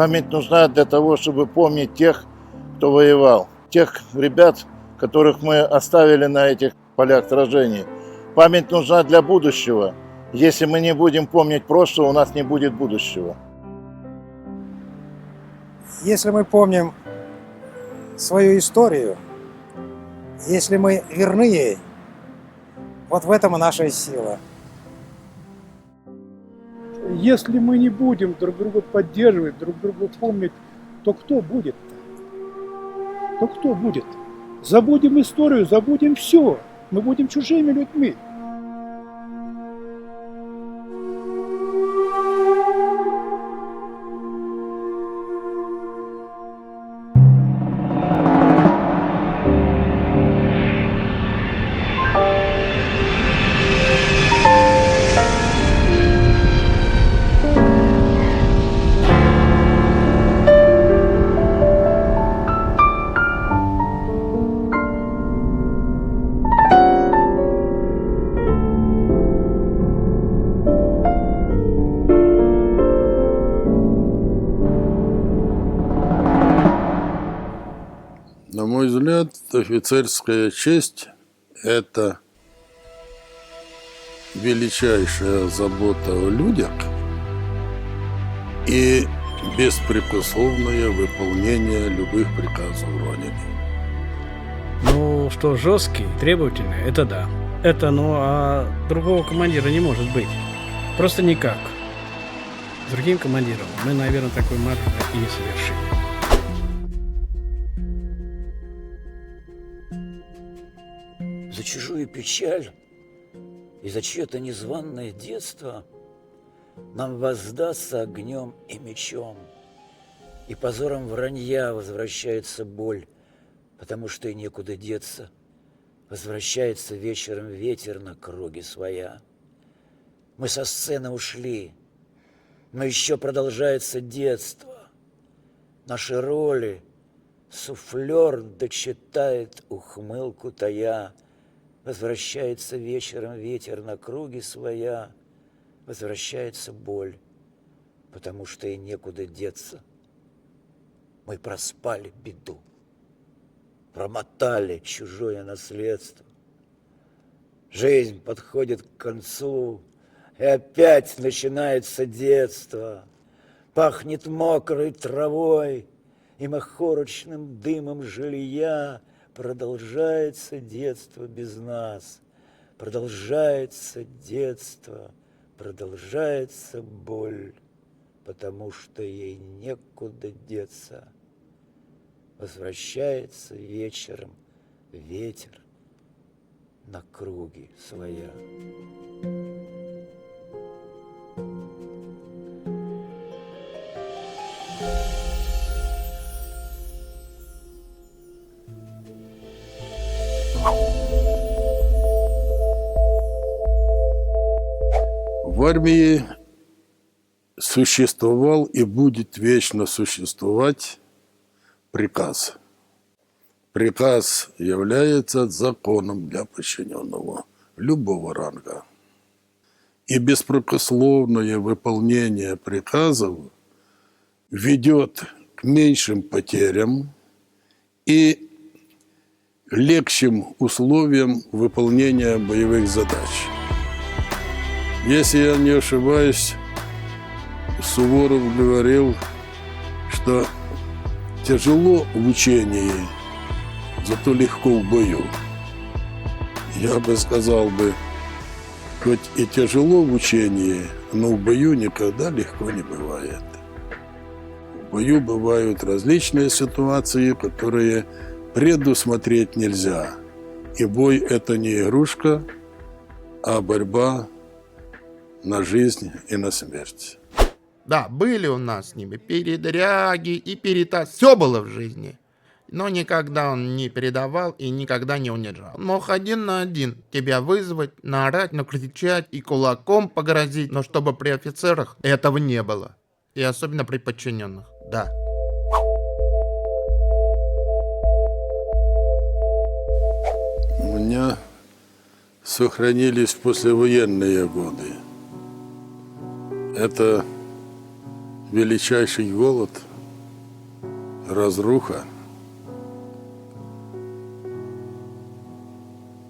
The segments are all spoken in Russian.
Память нужна для того, чтобы помнить тех, кто воевал, тех ребят, которых мы оставили на этих полях сражений. Память нужна для будущего. Если мы не будем помнить прошлое, у нас не будет будущего. Если мы помним свою историю, если мы верны ей, вот в этом и наша сила. Если мы не будем друг друга поддерживать, друг друга помнить, то кто будет? То кто будет? Забудем историю, забудем все. Мы будем чужими людьми. На мой взгляд, офицерская честь – это величайшая забота о людях и беспрекословное выполнение любых приказов Родины. Ну, что жесткий, требовательный, это да. Это, а другого командира не может быть. Просто никак. С другим командиром мы, наверное, такой марш и не совершим. За чужую печаль и за чье-то незваное детство нам воздастся огнем и мечом, и позором вранья возвращается боль, потому что и некуда деться. Возвращается вечером ветер на круге своя. Мы со сцены ушли, но еще продолжается детство. Наши роли суфлер дочитает ухмылку тая. Возвращается вечером ветер на круге своя, возвращается боль, потому что и некуда деться. Мы проспали беду, промотали чужое наследство. Жизнь подходит к концу, и опять начинается детство. Пахнет мокрой травой и махорочным дымом жилья. Продолжается детство без нас, продолжается детство, продолжается боль, потому что ей некуда деться. Возвращается вечером ветер на круге своя. В армии существовал и будет вечно существовать приказ. Приказ является законом для подчиненного любого ранга. И беспрекословное выполнение приказов ведет к меньшим потерям и легчим условиям выполнения боевых задач. Если я не ошибаюсь, Суворов говорил, что тяжело в учении, зато легко в бою. Я бы сказал, хоть и тяжело в учении, но в бою никогда легко не бывает. В бою бывают различные ситуации, которые предусмотреть нельзя. И бой – это не игрушка, а борьба на жизнь и на смерть. Да, были у нас с ними передряги и перетас. Все было в жизни. Но никогда он не передавал и никогда не унижал. Мог один на один тебя вызвать, наорать, накричать и кулаком погрозить. Но чтобы при офицерах этого не было. И особенно при подчиненных. Да. У меня сохранились послевоенные годы. Это величайший голод, разруха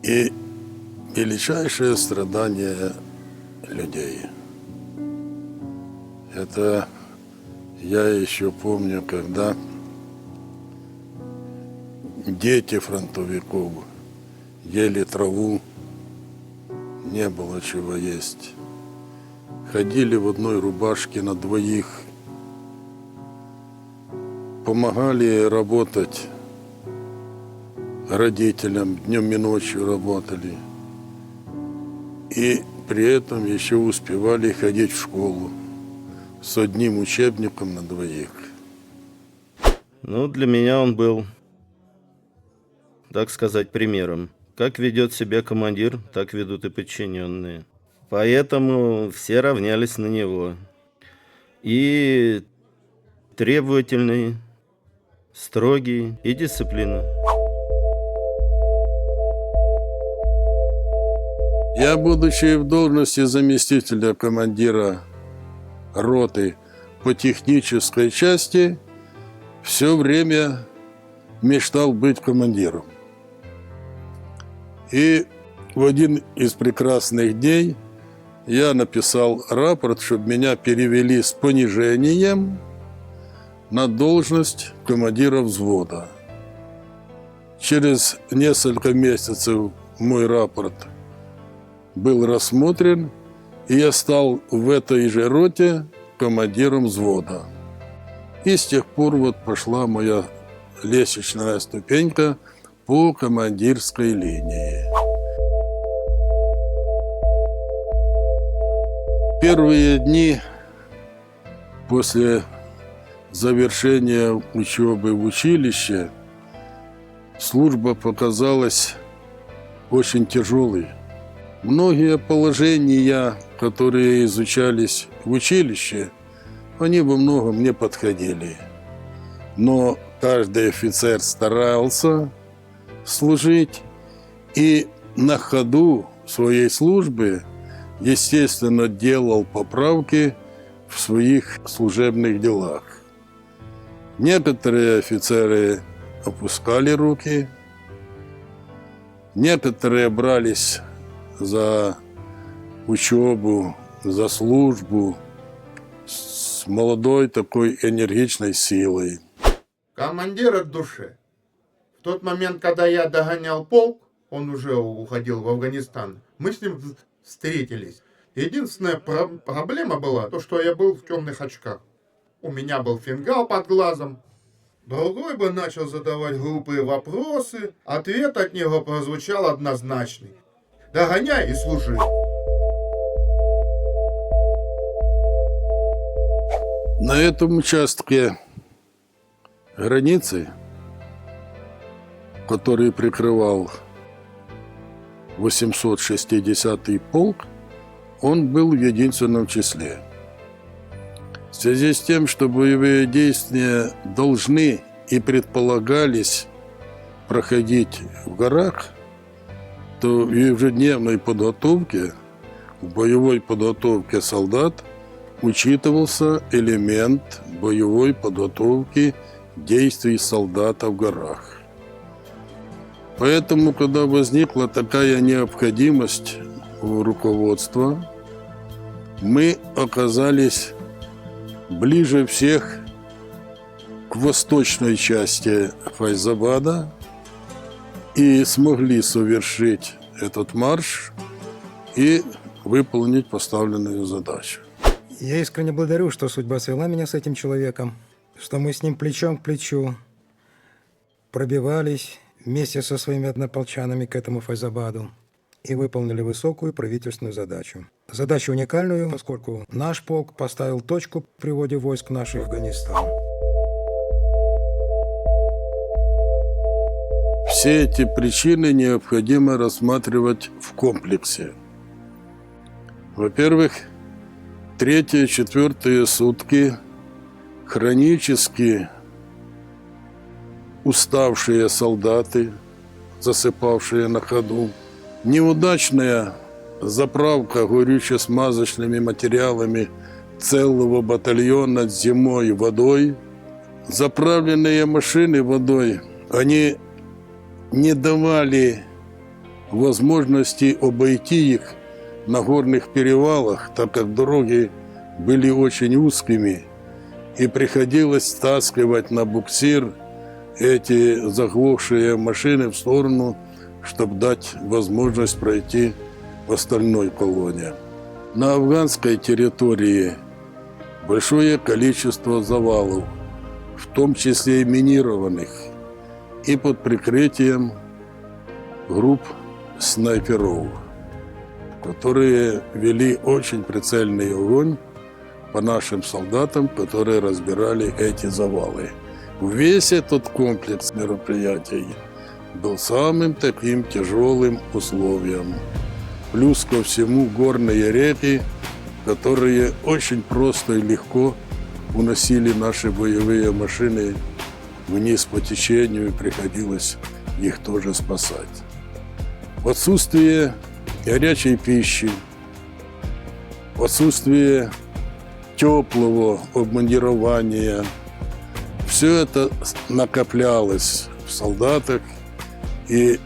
и величайшее страдание людей. Это я еще помню, когда дети фронтовиков ели траву, не было чего есть. Ходили в одной рубашке на двоих, помогали работать родителям, днем и ночью работали. И при этом еще успевали ходить в школу с одним учебником на двоих. Ну, для меня он был, так сказать, примером. Как ведет себя командир, так ведут и подчиненные. Поэтому все равнялись на него. И требовательный, строгий, и дисциплина. Я, будучи в должности заместителя командира роты по технической части, все время мечтал быть командиром. И в один из прекрасных дней я написал рапорт, чтобы меня перевели с понижением на должность командира взвода. Через несколько месяцев мой рапорт был рассмотрен, и я стал в этой же роте командиром взвода. И с тех пор вот пошла моя лестничная ступенька по командирской линии. Первые дни после завершения учебы в училище служба показалась очень тяжелой. Многие положения, которые изучались в училище, они во многом не подходили. Но каждый офицер старался служить и на ходу своей службы, естественно, делал поправки в своих служебных делах. Некоторые офицеры опускали руки, некоторые брались за учебу, за службу с молодой такой энергичной силой. Командир от души. В тот момент, когда я догонял полк, он уже уходил в Афганистан, мы с ним встретились. Единственная проблема была, то, что я был в темных очках. У меня был фингал под глазом. Другой бы начал задавать глупые вопросы, ответ от него прозвучал однозначный. Догоняй и служи. На этом участке границы, который прикрывал 860-й полк, он был в единственном числе. В связи с тем, что боевые действия должны и предполагались проходить в горах, то в ежедневной подготовке, в боевой подготовке солдат учитывался элемент боевой подготовки действий солдата в горах. Поэтому, когда возникла такая необходимость у руководства, мы оказались ближе всех к восточной части Файзабада и смогли совершить этот марш и выполнить поставленную задачу. Я искренне благодарю, что судьба свела меня с этим человеком, что мы с ним плечом к плечу пробивались вместе со своими однополчанами к этому Файзабаду и выполнили высокую правительственную задачу. Задачу уникальную, поскольку наш полк поставил точку в приводе войск наших в Афганистан. Все эти причины необходимо рассматривать в комплексе. Во-первых, 3-4 сутки хронически уставшие солдаты, засыпавшие на ходу, неудачная заправка горюче-смазочными материалами целого батальона зимой водой Заправленные машины водой, они не давали возможности обойти их на горных перевалах, так как дороги были очень узкими, и приходилось стаскивать на буксир эти заглохшие машины в сторону, чтобы дать возможность пройти в остальной колонне. На афганской территории большое количество завалов, в том числе и минированных, и под прикрытием групп снайперов, которые вели очень прицельный огонь по нашим солдатам, которые разбирали эти завалы. Весь этот комплекс мероприятий был самым таким тяжелым условием. Плюс ко всему горные реки, которые очень просто и легко уносили наши боевые машины вниз по течению, и приходилось их тоже спасать. В отсутствие горячей пищи, в отсутствие теплого обмундирования, все это накоплялось в солдатах, и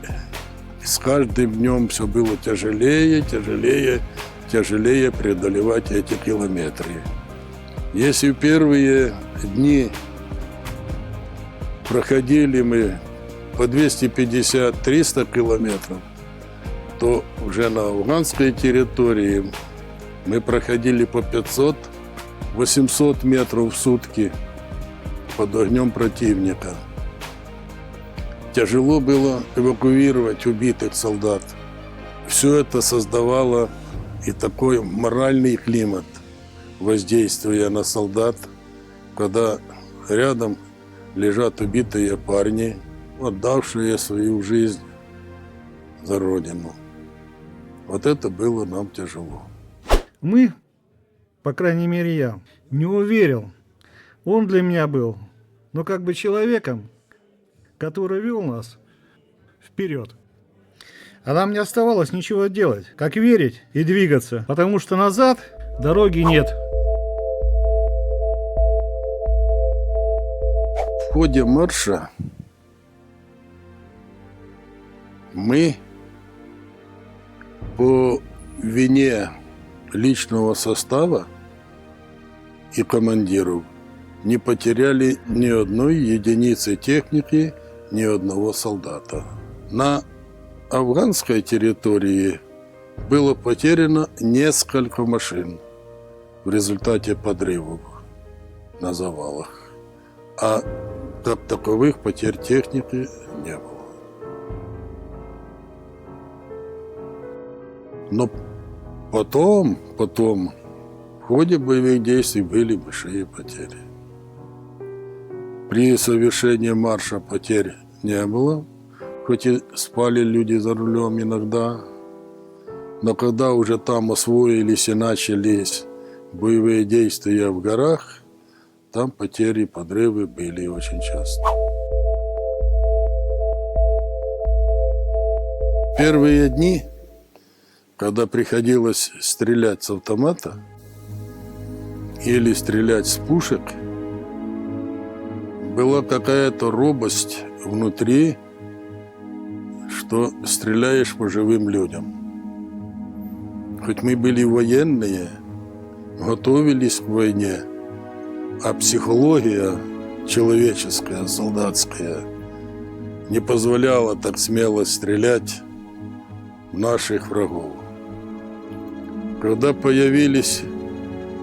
с каждым днем все было тяжелее, тяжелее, тяжелее преодолевать эти километры. Если в первые дни проходили мы по 250-300 километров, то уже на афганской территории мы проходили по 500-800 метров в сутки под огнем противника. Тяжело было эвакуировать убитых солдат. Все это создавало и такой моральный климат воздействия на солдат, когда рядом лежат убитые парни, отдавшие свою жизнь за Родину. Вот это было нам тяжело. Мы, по крайней мере я, не уверил. Он для меня был, но как бы человеком, который вел нас вперед. А нам не оставалось ничего делать, как верить и двигаться, потому что назад дороги нет. В ходе марша мы по вине личного состава и командиров не потеряли ни одной единицы техники, ни одного солдата. На афганской территории было потеряно несколько машин в результате подрывов на завалах, а как таковых потерь техники не было. Но потом, в ходе боевых действий были большие потери. При совершении марша потерь не было, хоть и спали люди за рулем иногда. Но когда уже там освоились и начались боевые действия в горах, там потери и подрывы были очень часто. Первые дни, когда приходилось стрелять с автомата или стрелять с пушек, была какая-то робость внутри, что стреляешь по живым людям. Хоть мы были военные, готовились к войне, а психология человеческая, солдатская, не позволяла так смело стрелять в наших врагов. Когда появились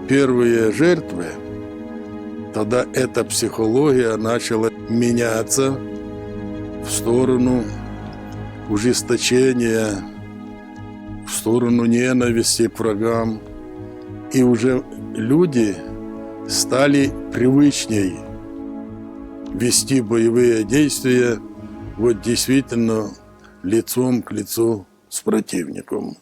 первые жертвы, тогда эта психология начала меняться в сторону ужесточения, в сторону ненависти к врагам. И уже люди стали привычней вести боевые действия вот действительно лицом к лицу с противником.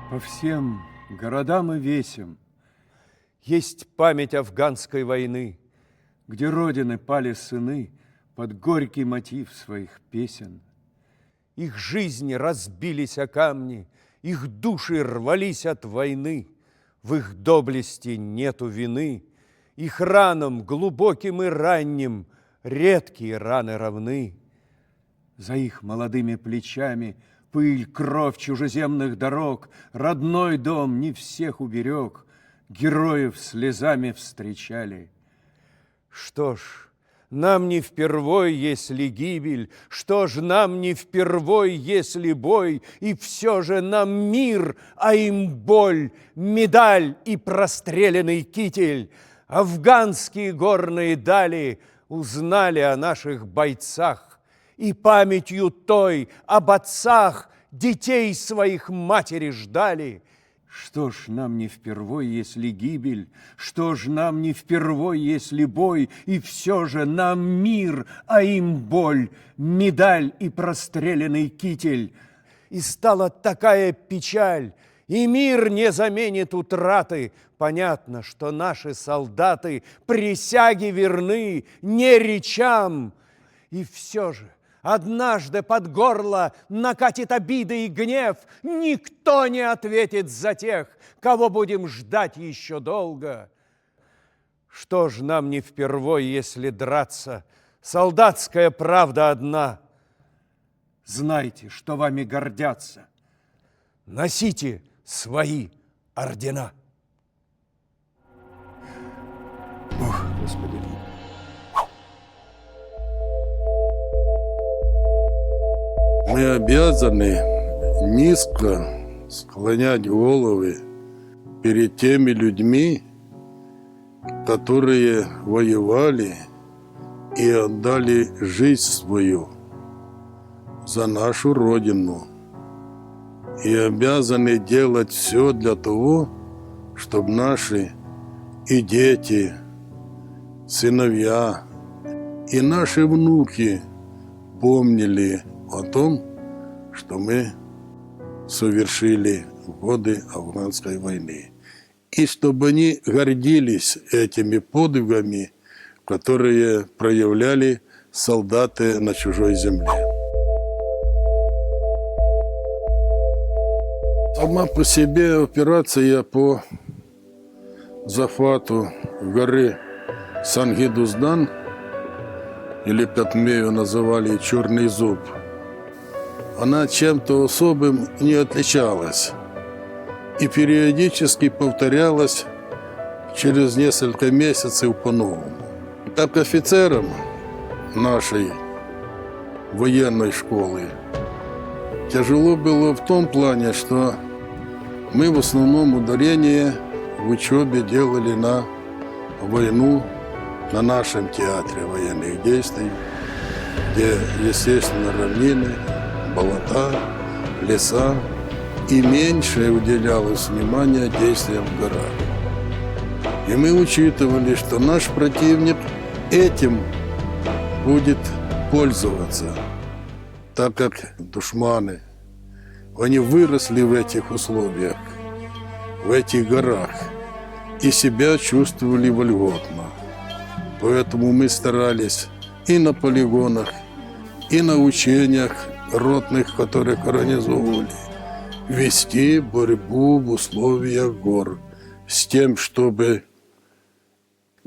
По всем городам и весям есть память афганской войны, где родины пали сыны под горький мотив своих песен. Их жизни разбились о камни, их души рвались от войны, в их доблести нету вины. Их ранам, глубоким и ранним, редкие раны равны. За их молодыми плечами пыль, кровь чужеземных дорог, родной дом не всех уберег, героев слезами встречали. Что ж, нам не впервой, если гибель, что ж нам не впервой, если бой, и все же нам мир, а им боль, медаль и простреленный китель. Афганские горные дали узнали о наших бойцах, и памятью той об отцах детей своих матери ждали. Что ж нам не впервой, если гибель, что ж нам не впервой, если бой, и все же нам мир, а им боль, медаль и простреленный китель. И стала такая печаль, и мир не заменит утраты. Понятно, что наши солдаты присяге верны, не речам. И все же однажды под горло накатит обида и гнев. Никто не ответит за тех, кого будем ждать еще долго. Что ж нам не впервой, если драться? Солдатская правда одна. Знайте, что вами гордятся. Носите свои ордена. Ох, Господи. Мы обязаны низко склонять головы перед теми людьми, которые воевали и отдали жизнь свою за нашу Родину. И обязаны делать все для того, чтобы наши и дети, сыновья и наши внуки помнили о том, что мы совершили в годы Афганской войны. И чтобы они гордились этими подвигами, которые проявляли солдаты на чужой земле. Сама по себе операция по захвату горы Сангидуздан, или Пятмею называли Черный зуб, она чем-то особым не отличалась и периодически повторялась через несколько месяцев по-новому. Как офицерам нашей военной школы тяжело было в том плане, что мы в основном ударение в учебе делали на войну, на нашем театре военных действий, где, естественно, равнины, болота, леса, и меньше уделялось внимания действиям в горах. И мы учитывали, что наш противник этим будет пользоваться, так как душманы, они выросли в этих условиях, в этих горах, и себя чувствовали вольготно. Поэтому мы старались и на полигонах, и на учениях ротных, которых организовывали, вести борьбу в условиях гор с тем, чтобы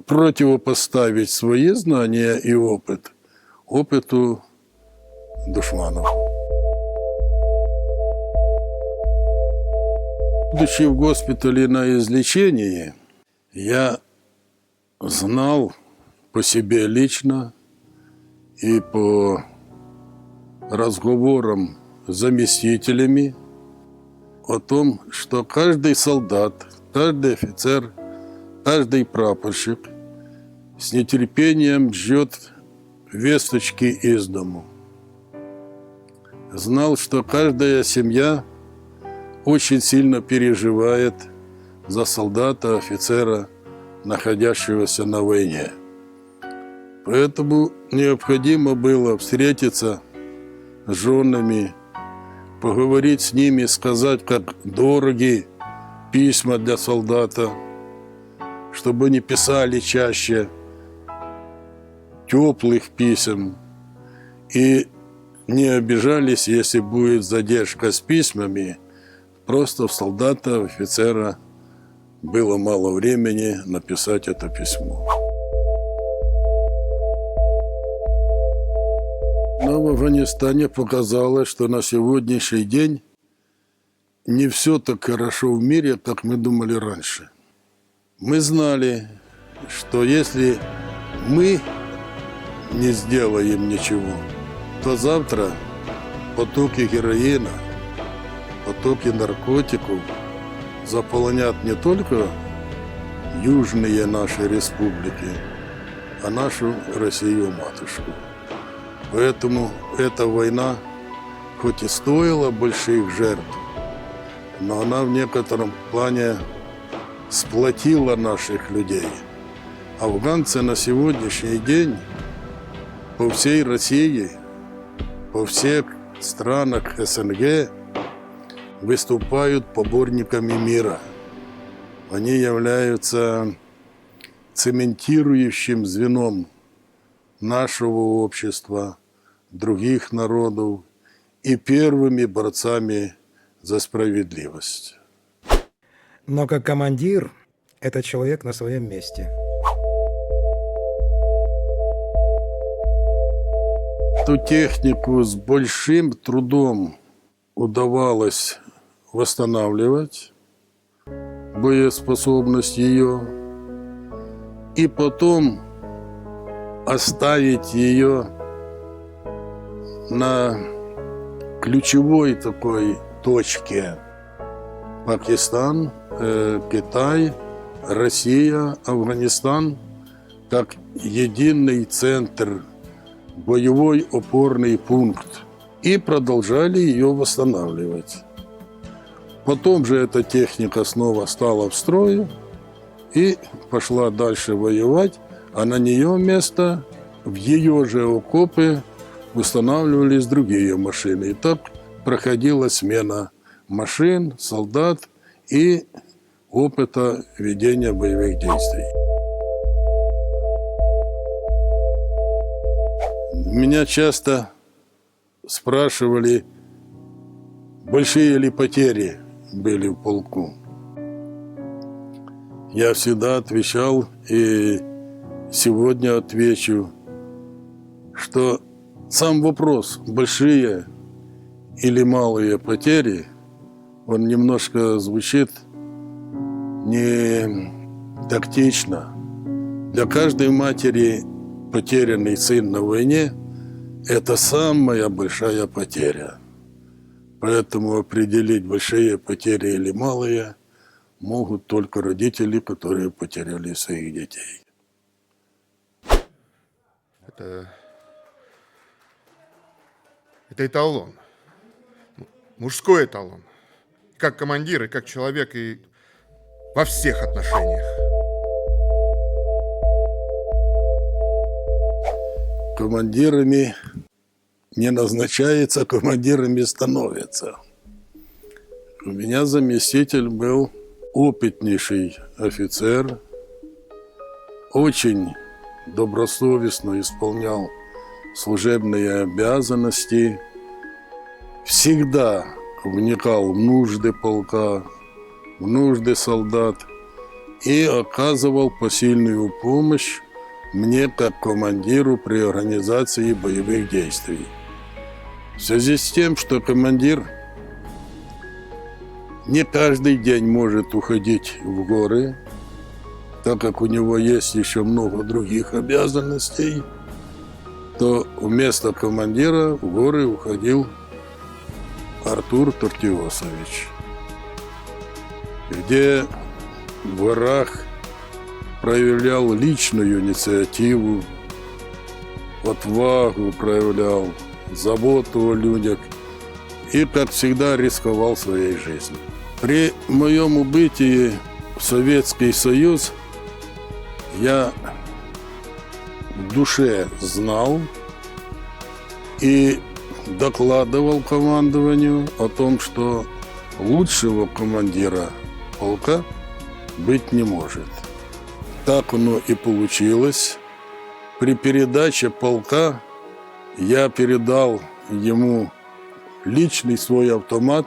противопоставить свои знания и опыт опыту душманов. Будучи в госпитале на излечении, я знал по себе лично и по разговорам с заместителями о том, что каждый солдат, каждый офицер, каждый прапорщик с нетерпением ждет весточки из дому. Знал, что каждая семья очень сильно переживает за солдата, офицера, находящегося на войне. Поэтому необходимо было встретиться с женами, поговорить с ними, сказать, как дороги письма для солдата, чтобы они писали чаще теплых писем и не обижались, если будет задержка с письмами, просто в солдата, офицера было мало времени написать это письмо. Но в Афганистане показалось, что на сегодняшний день не все так хорошо в мире, как мы думали раньше. Мы знали, что если мы не сделаем ничего, то завтра потоки героина, потоки наркотиков заполонят не только южные наши республики, а нашу Россию-матушку. Поэтому эта война, хоть и стоила больших жертв, но она в некотором плане сплотила наших людей. Афганцы на сегодняшний день по всей России, по всех странах СНГ выступают поборниками мира. Они являются цементирующим звеном нашего общества, других народов и первыми борцами за справедливость. Но как командир, этот человек на своем месте. Ту технику с большим трудом удавалось восстанавливать, боеспособность ее, и потом оставить ее на ключевой такой точке: Пакистан, Китай, Россия, Афганистан, как единый центр, боевой опорный пункт, и продолжали ее восстанавливать. Потом же эта техника снова стала в строю и пошла дальше воевать, а на нее место, в ее же окопы, устанавливались другие машины. И так проходила смена машин, солдат и опыта ведения боевых действий. Меня часто спрашивали, большие ли потери были в полку. Я всегда отвечал и сегодня отвечу, что сам вопрос, большие или малые потери, он немножко звучит не тактично. Для каждой матери потерянный сын на войне – это самая большая потеря. Поэтому определить, большие потери или малые, могут только родители, которые потеряли своих детей. Это эталон. Мужской эталон. Как командир и как человек, и во всех отношениях. Командирами не назначается, командирами становятся. У меня заместитель был опытнейший офицер, очень добросовестно исполнял служебные обязанности, всегда вникал в нужды полка, в нужды солдат и оказывал посильную помощь мне как командиру при организации боевых действий. В связи с тем, что командир не каждый день может уходить в горы, так как у него есть еще много других обязанностей, то вместо командира в горы уходил Артур Тортиосович, где в горах проявлял личную инициативу, отвагу проявлял, заботу о людях и, как всегда, рисковал своей жизнью. При моем убытии в Советский Союз я в душе знал и докладывал командованию о том, что лучшего командира полка быть не может. Так оно и получилось. При передаче полка я передал ему личный свой автомат,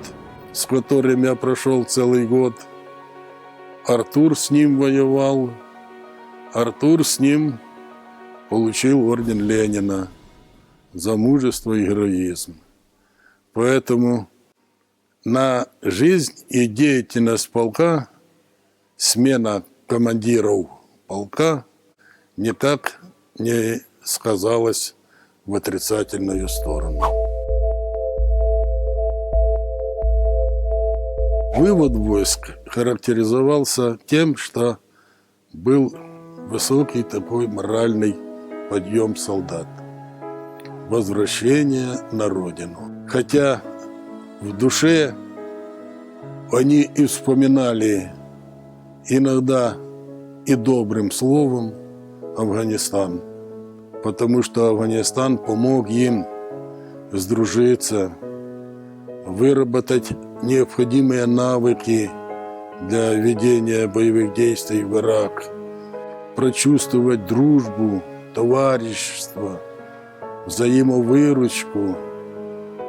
с которым я прошел целый год, Артур с ним воевал. Артур с ним получил орден Ленина за мужество и героизм. Поэтому на жизнь и деятельность полка смена командиров полка никак не сказалась в отрицательную сторону. Вывод войск характеризовался тем, что был высокий такой моральный подъем солдат, возвращение на родину. Хотя в душе они и вспоминали иногда и добрым словом Афганистан, потому что Афганистан помог им сдружиться, выработать необходимые навыки для ведения боевых действий в Ирак, прочувствовать дружбу, товарищество, взаимовыручку.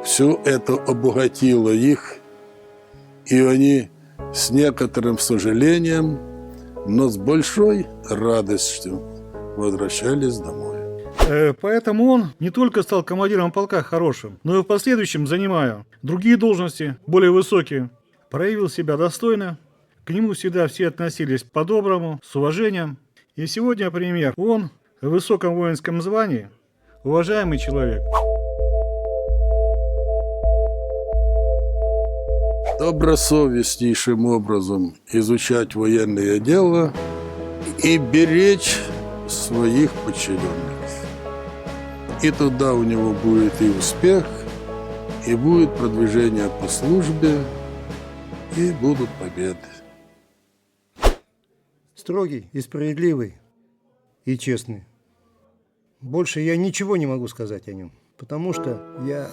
Все это обогатило их, и они с некоторым сожалением, но с большой радостью возвращались домой. Поэтому он не только стал командиром полка хорошим, но и в последующем, занимая другие должности, более высокие, проявил себя достойно, к нему всегда все относились по-доброму, с уважением. И сегодня, например, он в высоком воинском звании уважаемый человек. Добросовестнейшим образом изучать военное дело и беречь своих подчиненных. И тогда у него будет и успех, и будет продвижение по службе, и будут победы. Строгий и справедливый, и честный. Больше я ничего не могу сказать о нем, потому что я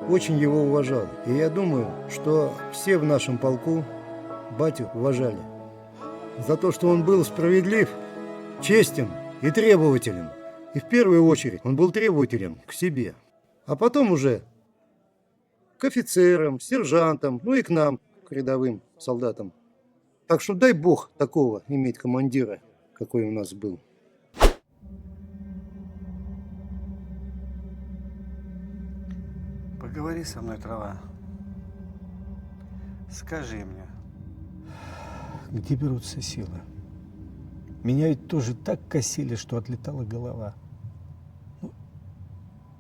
очень его уважал. И я думаю, что все в нашем полку батю уважали. За то, что он был справедлив, честен и требователен. И в первую очередь он был требователен к себе. А потом уже к офицерам, сержантам, ну и к нам, к рядовым солдатам. Так что дай бог такого иметь командира, какой у нас был. Поговори со мной, трава. Скажи мне, где берутся силы? Меня ведь тоже так косили, что отлетала голова. Ну,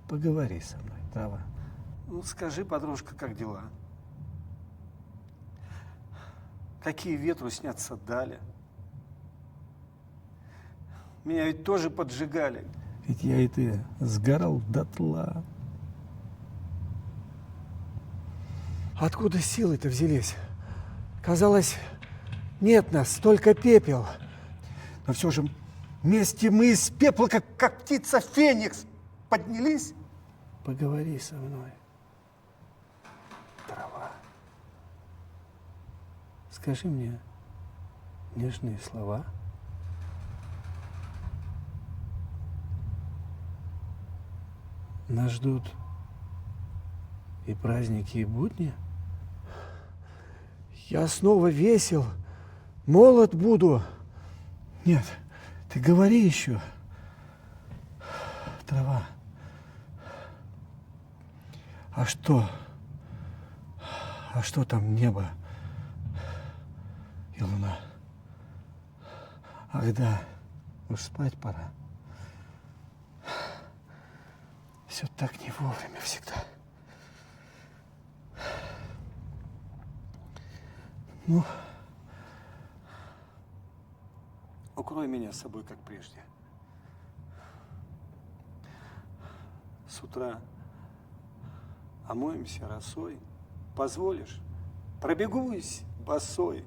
поговори со мной, трава. Ну, скажи, подружка, как дела? Какие ветру снятся дали? Меня ведь тоже поджигали. Ведь я и ты сгорал дотла. Откуда силы-то взялись? Казалось, нет нас, только пепел. Но все же вместе мы из пепла, как птица Феникс, поднялись. Поговори со мной, трава. Скажи мне нежные слова. Нас ждут и праздники, и будни. Я снова весел, молод буду. Нет, ты говори еще, трава. А что? А что там небо и луна? Ах да, уж спать пора. Все так не вовремя всегда. Ну, укрой меня с собой, как прежде. С утра омоемся росой. Позволишь? Пробегусь босой.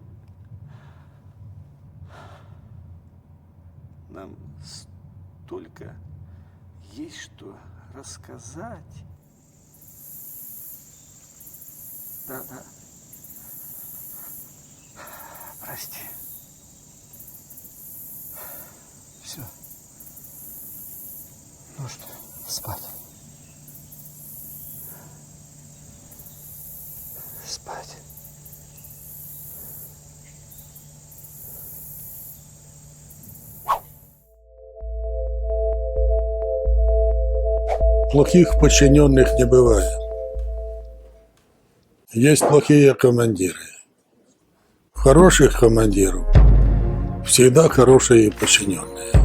Нам столько есть что рассказать. Да-да. Прости. Все. Ну что, спать. Спать. Плохих подчиненных не бывает. Есть плохие командиры. Хороших командиров всегда хорошие подчиненные.